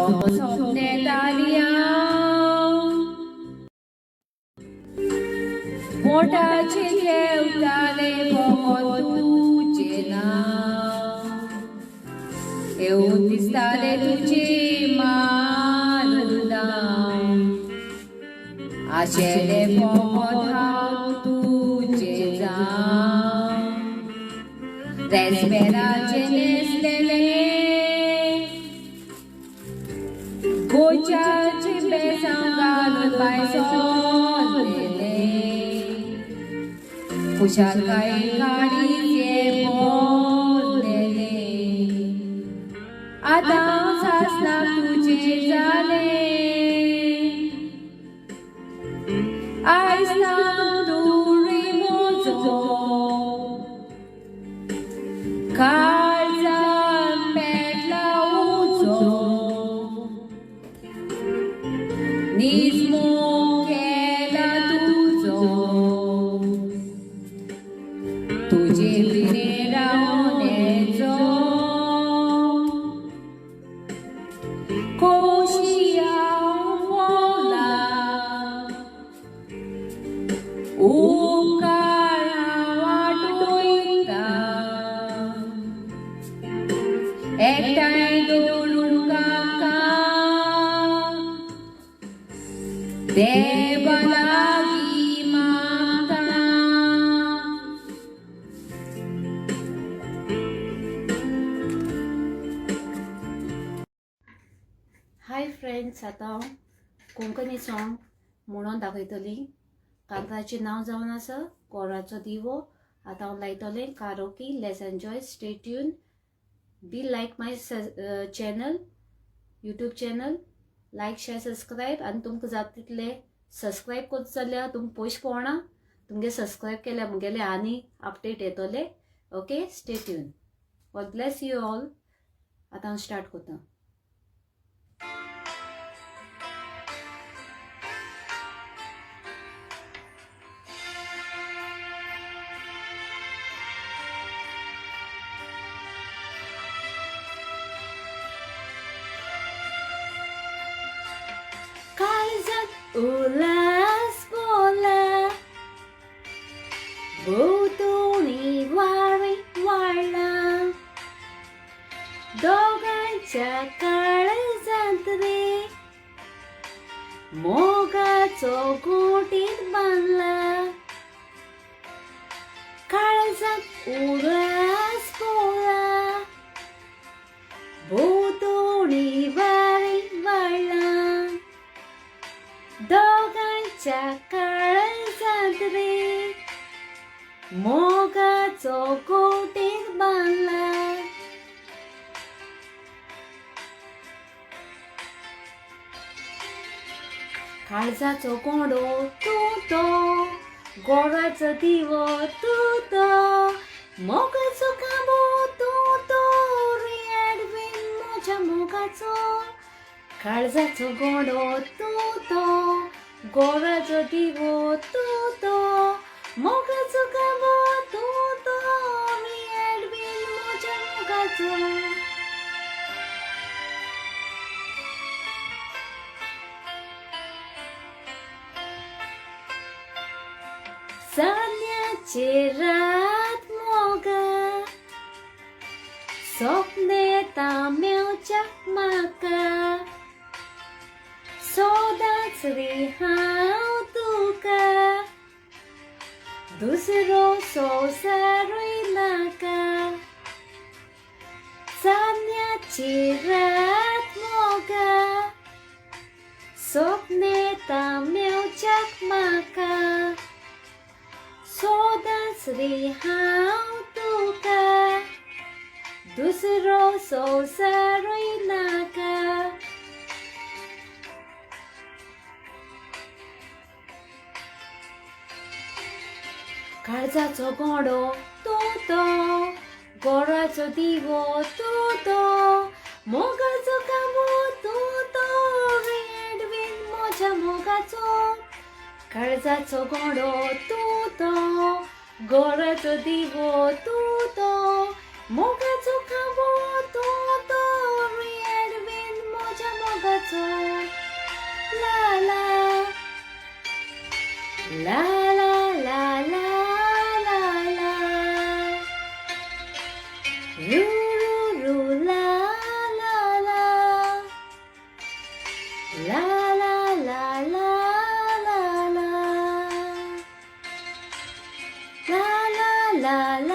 स्वप्ने दारिया मोठाचे ठेवताले तुझे नाव येऊन दिसताले तुझे मानदा आशेले धाव तुझे जाव रेस्पेराचे नेसलेले गोचाचे बेसंगाल पायसोलेले खुशाल काही गाडीचे बोललेले आता सासना तुझे झाले आईसना दुरी मोजो काळजा पेटला उजो निजमो केला तुझो तुझे बिने रावनेचो कोशिया मोला उकाळा वाटोयता एकटाय दवरून काका देवा लागी मागता हाय फ्रेंड्स, आता हांव कोंकणी सॉंग म्हणून दाखयतली. कांताचें नांव जावन आसा कोराचो दिवो. आतां हांव लायतलें karaoke. Let's enjoy. Stay tune. Be like my channel, YouTube channel. Like share subscribe. आनी तुमकां जाता तितले सबस्क्रायब करता जाल्यार तुमकां पयशे पडना. तुमगे सबस्क्रायब केल्यार मुगेले आनी अपडेट येतले. Okay, stay tune. God bless you all. आतां हांव स्टार्ट करता. काळजात उल्हास बोला, भोवतणी वारे वाळला. दोघांच्या काळजात रे मोगाचो गोटीत बांधला. काळजात उल्हास बोला, भोवतणी वारे वाळला. दोघांच्या काळजात रे मोगाचो गोटीत बांधला. काळजाचो कोंडो तूं तो, गोडाचो दिवो तूं तो, मोगाचो काबो तूं तो, रेडवीन म्हज्या मोगाचो. काळजाचो कोंडो तूं तो, गोडाचो दिवो तूं तो, मोगाचो काबो तूं तो, रेडवीन म्हज्या मोगाचो. सान्याचे रात मोगा, स्वप्ने येता मेवच्या म्हाका. सोदाच रे हांव तुका, दुसरो संवसारूय नाका. सान्याची रात मोगा, स्वप्ने येता मेवच्याक म्हाका. सोदाच रे हांव तुका, दुसरो संवसारूय नाका. काळजाचो कोंडो तूं तो, गोडाचो दिवो तूं तो, मोगाचो काबो तूं तो, रेडवीन म्हज्या मोगाचो. काळजाचो कोंडो तूं तो, गोडाचो दिवो तूं तो, मोगाचो काबो तूं तो, रेडवीन म्हज्या मोगाचो. ला ला